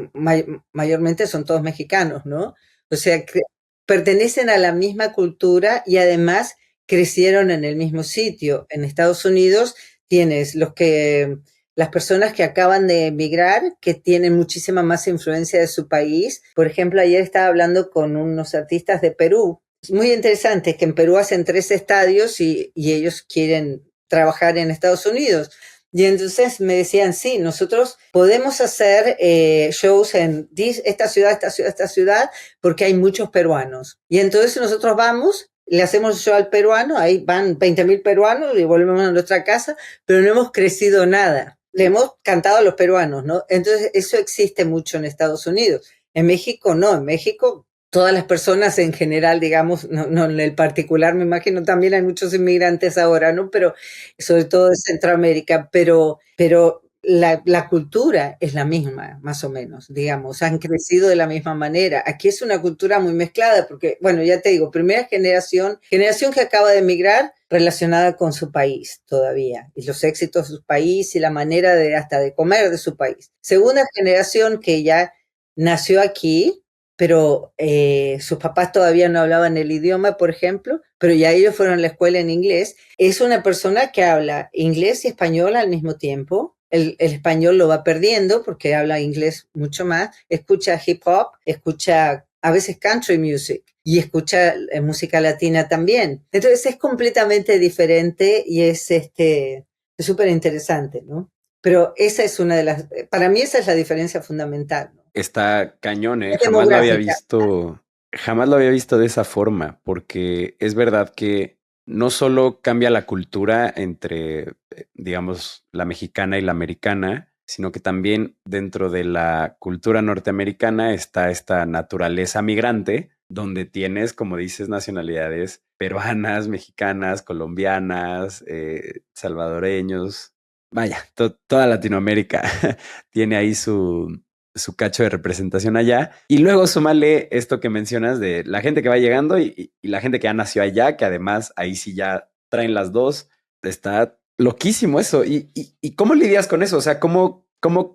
mayormente son todos mexicanos, ¿no? O sea, que pertenecen a la misma cultura y además crecieron en el mismo sitio. En Estados Unidos tienes las personas que acaban de emigrar, que tienen muchísima más influencia de su país. Por ejemplo, ayer estaba hablando con unos artistas de Perú. Es muy interesante que en Perú hacen 3 estadios y ellos quieren trabajar en Estados Unidos. Y entonces me decían, sí, nosotros podemos hacer shows en esta ciudad, porque hay muchos peruanos. Y entonces nosotros vamos, le hacemos show al peruano, ahí van 20.000 peruanos y volvemos a nuestra casa, pero no hemos crecido nada. Le hemos cantado a los peruanos, ¿no? Entonces eso existe mucho en Estados Unidos. En México no, en México todas las personas en general, digamos, no en el particular, me imagino también hay muchos inmigrantes ahora, ¿no? Pero sobre todo de Centroamérica, pero la cultura es la misma, más o menos, digamos, han crecido de la misma manera. Aquí es una cultura muy mezclada, porque, bueno, ya te digo, primera generación que acaba de emigrar relacionada con su país todavía, y los éxitos de su país y la manera hasta de comer de su país. Segunda generación que ya nació aquí, pero sus papás todavía no hablaban el idioma, por ejemplo, pero ya ellos fueron a la escuela en inglés. Es una persona que habla inglés y español al mismo tiempo. El español lo va perdiendo porque habla inglés mucho más. Escucha hip hop, escucha a veces country music y escucha música latina también. Entonces es completamente diferente y es súper interesante, ¿no? Pero esa es para mí esa es la diferencia fundamental, ¿no? Está cañón, ¿eh? Es demográfica. Jamás lo había visto de esa forma, porque es verdad que no solo cambia la cultura entre, digamos, la mexicana y la americana, sino que también dentro de la cultura norteamericana está esta naturaleza migrante, donde tienes, como dices, nacionalidades peruanas, mexicanas, colombianas, salvadoreños. Vaya, toda Latinoamérica tiene ahí su cacho de representación allá. Y luego súmale esto que mencionas de la gente que va llegando y la gente que ya nació allá, que además ahí sí ya traen las dos. Está loquísimo eso. ¿Y cómo lidias con eso? O sea, ¿cómo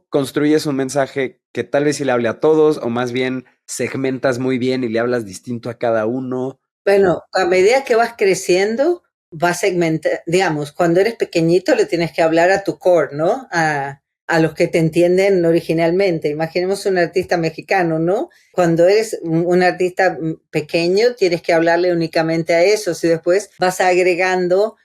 construyes un mensaje que tal vez sí le hable a todos o más bien segmentas muy bien y le hablas distinto a cada uno? Bueno, a medida que vas creciendo, vas segmentar, digamos, cuando eres pequeñito le tienes que hablar a tu core, ¿no? A los que te entienden originalmente. Imaginemos un artista mexicano, ¿no? Cuando eres un artista pequeño, tienes que hablarle únicamente a esos y después vas agregando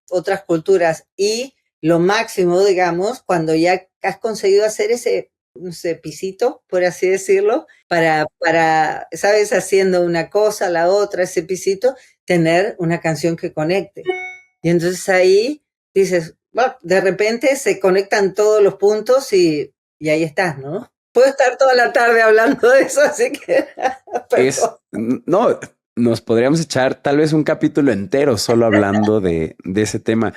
otras culturas. Y lo máximo, digamos, cuando ya has conseguido hacer ese, no sé, pisito, por así decirlo, ¿sabes? Haciendo una cosa, la otra, ese pisito, tener una canción que conecte. Y entonces ahí dices, bueno, de repente se conectan todos los puntos y ahí estás, ¿no? Puedo estar toda la tarde hablando de eso, así que, perdón. No, nos podríamos echar tal vez un capítulo entero solo hablando de ese tema.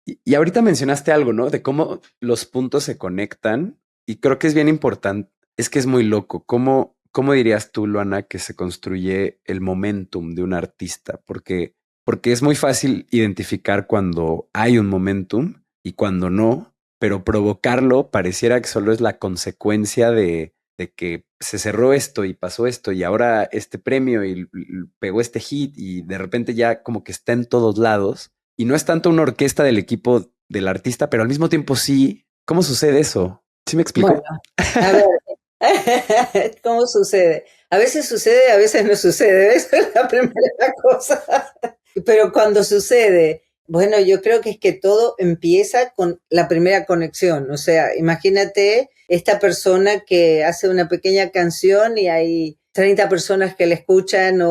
Y ahorita mencionaste algo, ¿no? De cómo los puntos se conectan y creo que es bien importante. Es que es muy loco. ¿Cómo dirías tú, Luana, que se construye el momentum de un artista? Porque es muy fácil identificar cuando hay un momentum y cuando no, pero provocarlo pareciera que solo es la consecuencia de que se cerró esto y pasó esto y ahora este premio y pegó este hit y de repente ya como que está en todos lados y no es tanto una orquesta del equipo del artista, pero al mismo tiempo sí. ¿Cómo sucede eso? ¿Sí me Bueno, explico? a ver, ¿cómo sucede? A veces sucede, a veces no sucede. Esa es la primera cosa. Pero cuando sucede, bueno, yo creo que es que todo empieza con la primera conexión. O sea, imagínate esta persona que hace una pequeña canción y hay 30 personas que la escuchan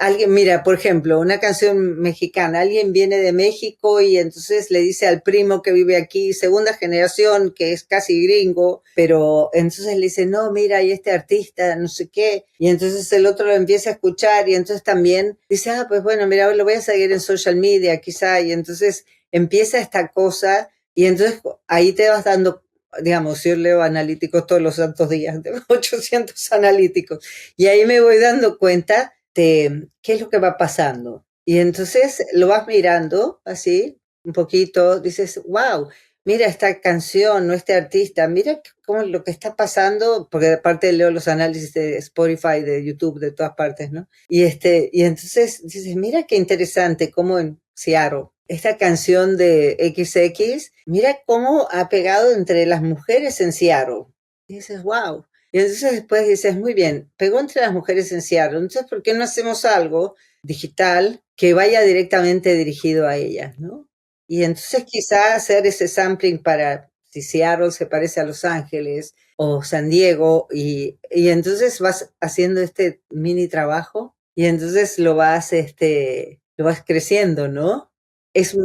alguien, mira, por ejemplo, una canción mexicana, alguien viene de México y entonces le dice al primo que vive aquí, segunda generación, que es casi gringo, pero entonces le dice, no, mira, y este artista, no sé qué, y entonces el otro lo empieza a escuchar y entonces también dice, ah, pues bueno, mira, lo voy a seguir en social media quizá, y entonces empieza esta cosa y entonces ahí te vas dando, digamos, yo leo analíticos todos los santos días, tengo 800 analíticos, y ahí me voy dando cuenta qué es lo que va pasando. Y entonces lo vas mirando así, un poquito, dices, wow, mira esta canción, no este artista, mira cómo lo que está pasando, porque aparte leo los análisis de Spotify, de YouTube, de todas partes, ¿no? Y entonces dices, mira qué interesante, cómo en Seattle, esta canción de XX, mira cómo ha pegado entre las mujeres en Seattle. Y dices, wow. Y entonces después dices, muy bien, pegó entre las mujeres en Seattle, entonces ¿por qué no hacemos algo digital que vaya directamente dirigido a ellas, ¿no? Y entonces quizá hacer ese sampling para si Seattle se parece a Los Ángeles o San Diego y entonces vas haciendo este mini trabajo y entonces lo vas creciendo, ¿no? Es,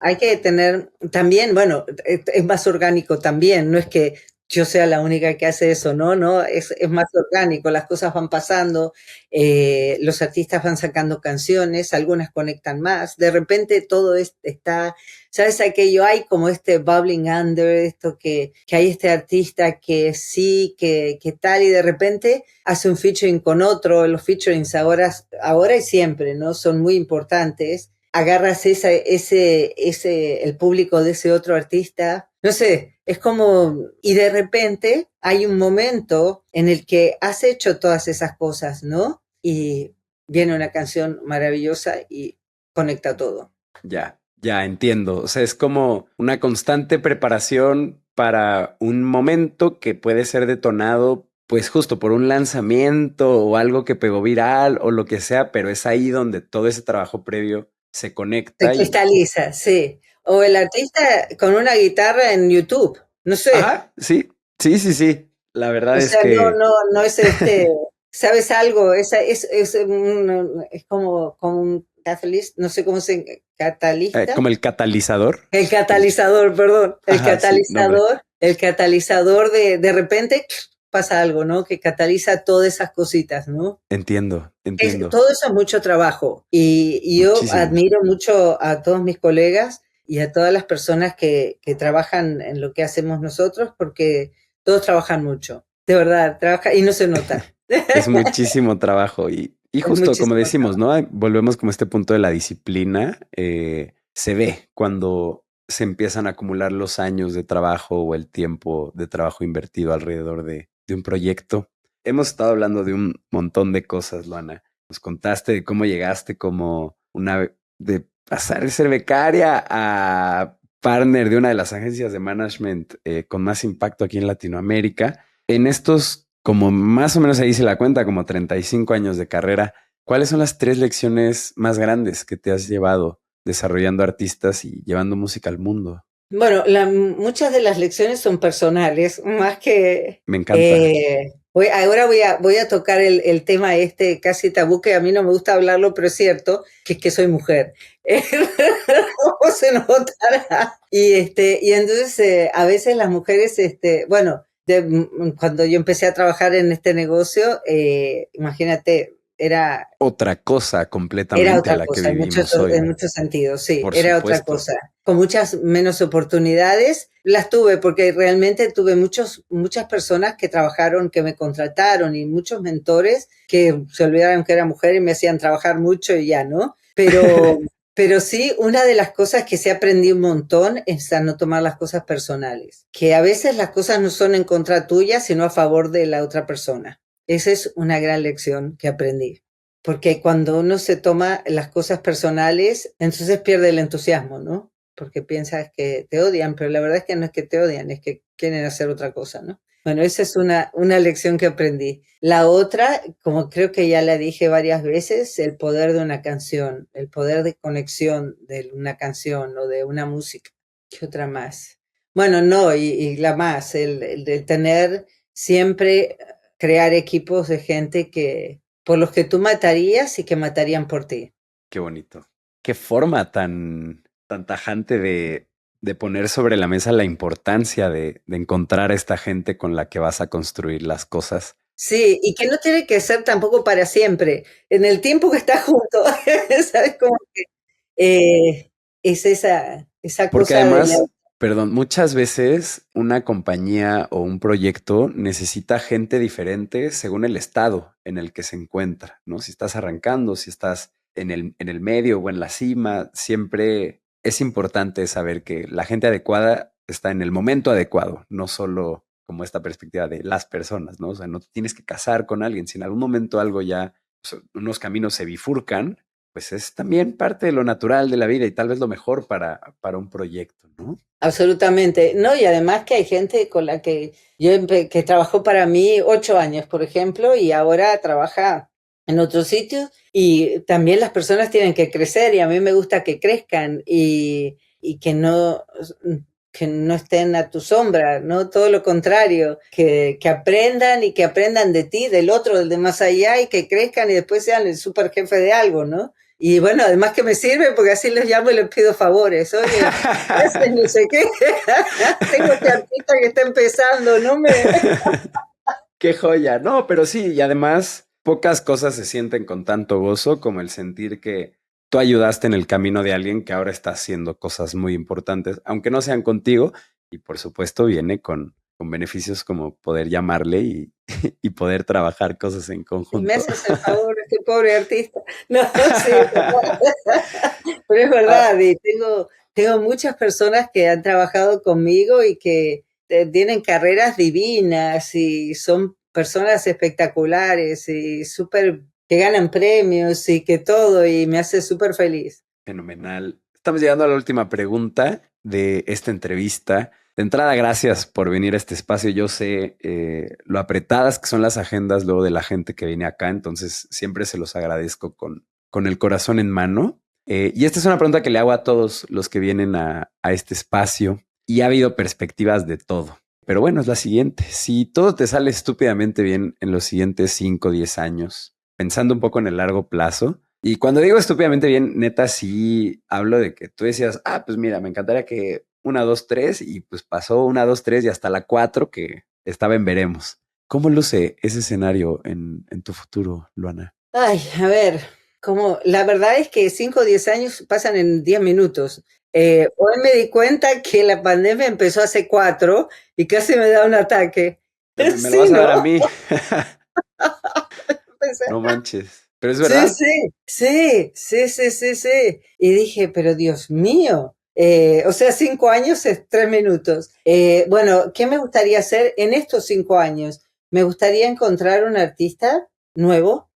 hay que tener también, bueno, es más orgánico también, no es que yo sea la única que hace eso, ¿no? No, es más orgánico, las cosas van pasando, los artistas van sacando canciones, algunas conectan más, de repente todo está, ¿sabes aquello? Hay como este bubbling under, esto que hay este artista que sí, que tal, y de repente hace un featuring con otro, los featurings ahora y siempre, ¿no? Son muy importantes. Agarras el público de ese otro artista, no sé, es como, y de repente hay un momento en el que has hecho todas esas cosas, ¿no? Y viene una canción maravillosa y conecta todo. Ya entiendo. O sea, es como una constante preparación para un momento que puede ser detonado, pues justo por un lanzamiento o algo que pegó viral o lo que sea, pero es ahí donde todo ese trabajo previo se Se conecta y... cristaliza, sí. O el artista con una guitarra en YouTube, no sé. Ajá, sí, sí, sí, sí. La verdad O es sea, no, que no, no es ¿Sabes algo? Es como un catalyst, no sé cómo se catalista. Como el catalizador. El catalizador, perdón. Ajá, sí, no, hombre. El catalizador de repente pasa algo, ¿no? Que cataliza todas esas cositas, ¿no? Entiendo, entiendo. Todo eso es mucho trabajo y yo Muchísimo. admiro mucho a todos mis colegas y a todas las personas que trabajan en lo que hacemos nosotros porque todos trabajan mucho, de verdad, trabaja y no se nota. Es muchísimo trabajo y Es justo como muchísimo decimos, trabajo. ¿no? Volvemos como a este punto de la disciplina. Se ve cuando se empiezan a acumular los años de trabajo o el tiempo de trabajo invertido alrededor de un proyecto. Hemos estado hablando de un montón de cosas, Luana. Nos contaste de cómo llegaste como de pasar de ser becaria a partner de una de las agencias de management con más impacto aquí en Latinoamérica. En estos, como más o menos ahí se la cuenta, como 35 años de carrera, ¿cuáles son las 3 lecciones más grandes que te has llevado desarrollando artistas y llevando música al mundo? Bueno, muchas de las lecciones son personales, más que... Me encanta. ahora voy a tocar el tema este casi tabú, que a mí no me gusta hablarlo, pero es cierto, que es que soy mujer. ¿Cómo se notará? Y entonces a veces las mujeres, bueno, cuando yo empecé a trabajar en este negocio, imagínate, Otra cosa era completamente a otra la que cosa, vivimos en hoy. muchos sentidos, sí, Por era otra supuesto. cosa. Con muchas menos oportunidades, las tuve porque realmente tuve muchas personas que trabajaron, que me contrataron y muchos mentores que se olvidaron que era mujer y me hacían trabajar mucho y ya, ¿no? Pero sí, una de las cosas que sí aprendí un montón es a no tomar las cosas personales. Que a veces las cosas no son en contra tuya, sino a favor de la otra persona. Esa es una gran lección que aprendí. Porque cuando uno se toma las cosas personales, entonces pierde el entusiasmo, ¿no? Porque piensas que te odian, pero la verdad es que no es que te odian, es que quieren hacer otra cosa, ¿no? Bueno, esa es una lección que aprendí. La otra, como creo que ya la dije varias veces, el poder de una canción, el poder de conexión de una canción o de una música. ¿Qué otra más? Bueno, no, y la más, el de tener siempre, crear equipos de gente que por los que tú matarías y que matarían por ti. Qué bonito. Qué forma tan tajante de poner sobre la mesa la importancia de encontrar a esta gente con la que vas a construir las cosas. Sí, y que no tiene que ser tampoco para siempre. En el tiempo que estás junto, ¿sabes? Como que es esa Porque cosa de la... además, perdón, muchas veces una compañía o un proyecto necesita gente diferente según el estado en el que se encuentra, ¿no? Si estás arrancando, si estás en el medio o en la cima, siempre es importante saber que la gente adecuada está en el momento adecuado, no solo como esta perspectiva de las personas, ¿no? O sea, no te tienes que casar con alguien, si en algún momento algo ya, o sea, unos caminos se bifurcan, pues es también parte de lo natural de la vida y tal vez lo mejor para un proyecto, ¿no? Absolutamente. No, y además que hay gente con la que que trabajó para mí 8 años, por ejemplo, y ahora trabaja en otro sitio. Y también las personas tienen que crecer y a mí me gusta que crezcan y que no estén a tu sombra, ¿no? Todo lo contrario, que aprendan y que aprendan de ti, del otro, del de más allá y que crezcan y después sean el super jefe de algo, ¿no? Y bueno, además que me sirve porque así les llamo y les pido favores. Oye, ese no sé qué. Tengo este artista que está empezando, no me... Qué joya. No, pero sí, y además pocas cosas se sienten con tanto gozo como el sentir que tú ayudaste en el camino de alguien que ahora está haciendo cosas muy importantes, aunque no sean contigo, y por supuesto viene con beneficios como poder llamarle y poder trabajar cosas en Y me conjunto. haces el favor, este pobre artista. No, sí, pero es Ah, verdad. Y tengo muchas personas que han trabajado conmigo y que tienen carreras divinas y son personas espectaculares y súper, que ganan premios y que todo, y me hace súper feliz. fenomenal. Estamos llegando a la última pregunta de esta entrevista. De entrada, gracias por venir a este espacio. Yo sé lo apretadas que son las agendas luego de la gente que viene acá, entonces siempre se los agradezco con el corazón en mano. Y esta es una pregunta que le hago a todos los que vienen a este espacio y ha habido perspectivas de todo. Pero bueno, es la siguiente. Si todo te sale estúpidamente bien en los siguientes 5 o 10 años, pensando un poco en el largo plazo, y cuando digo estúpidamente bien, neta, sí hablo de que tú decías, pues mira, me encantaría que una, dos, tres, y pues pasó una, dos, tres y hasta la cuatro que estaba en veremos. ¿Cómo luce ese escenario en tu futuro, Luana? Ay, a ver, como la verdad es que 5 o 10 años pasan en 10 minutos. Hoy me di cuenta que la pandemia empezó hace 4 y casi me da un ataque. Me lo Sí, vas a dar a ¿no? mí. Pensé, No manches. Pero es sí, verdad. sí, sí, sí, sí, sí, sí. Y dije, pero Dios mío. O sea, 5 años es 3 minutos. Bueno, ¿qué me gustaría hacer en estos 5 años? Me gustaría encontrar un artista nuevo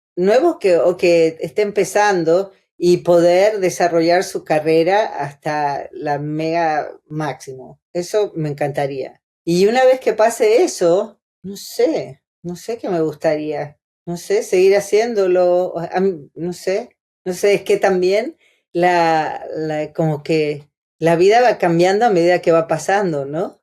o que esté empezando y poder desarrollar su carrera hasta la mega máximo. Eso me encantaría. Y una vez que pase eso, no sé qué me gustaría. No sé, seguir haciéndolo, no sé, es que también como que la vida va cambiando a medida que va pasando, ¿no?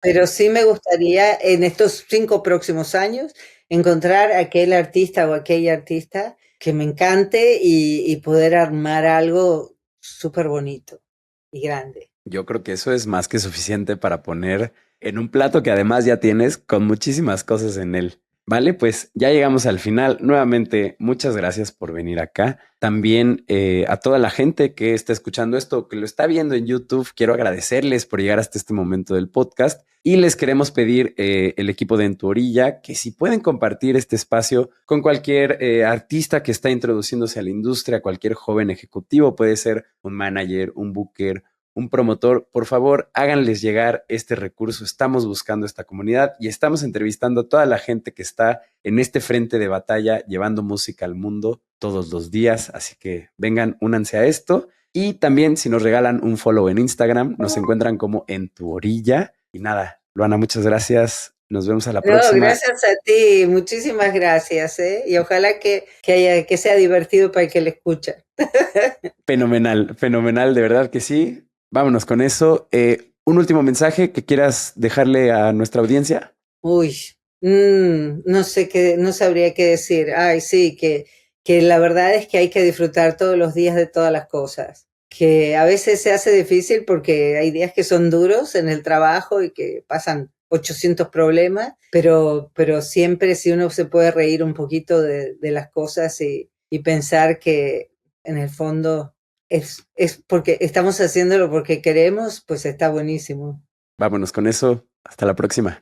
Pero sí me gustaría en estos 5 próximos años encontrar aquel artista o aquella artista que me encante y poder armar algo súper bonito y grande. Yo creo que eso es más que suficiente para poner en un plato que además ya tienes con muchísimas cosas en él. Vale, pues ya llegamos al final. Nuevamente, muchas gracias por venir acá. También a toda la gente que está escuchando esto, que lo está viendo en YouTube, quiero agradecerles por llegar hasta este momento del podcast y les queremos pedir el equipo de En Tu Orilla que si pueden compartir este espacio con cualquier artista que está introduciéndose a la industria, cualquier joven ejecutivo, puede ser un manager, un booker, un promotor, por favor, háganles llegar este recurso. Estamos buscando esta comunidad y estamos entrevistando a toda la gente que está en este frente de batalla llevando música al mundo todos los días. Así que vengan, únanse a esto. Y también si nos regalan un follow en Instagram, nos encuentran como En Tu Orilla. Y nada, Luana, muchas gracias. Nos vemos a la No, próxima. gracias a ti, muchísimas gracias, ¿eh? Y ojalá que sea divertido para el que le escucha. Fenomenal, fenomenal, de verdad que sí. Vámonos con eso. Un último mensaje que quieras dejarle a nuestra audiencia. Uy, no sé qué, no sabría qué decir. Ay, sí, que la verdad es que hay que disfrutar todos los días de todas las cosas. Que a veces se hace difícil porque hay días que son duros en el trabajo y que pasan 800 problemas, pero siempre si uno se puede reír un poquito de las cosas y pensar que en el fondo es porque estamos haciéndolo porque queremos, pues está buenísimo. Vámonos con eso. Hasta la próxima.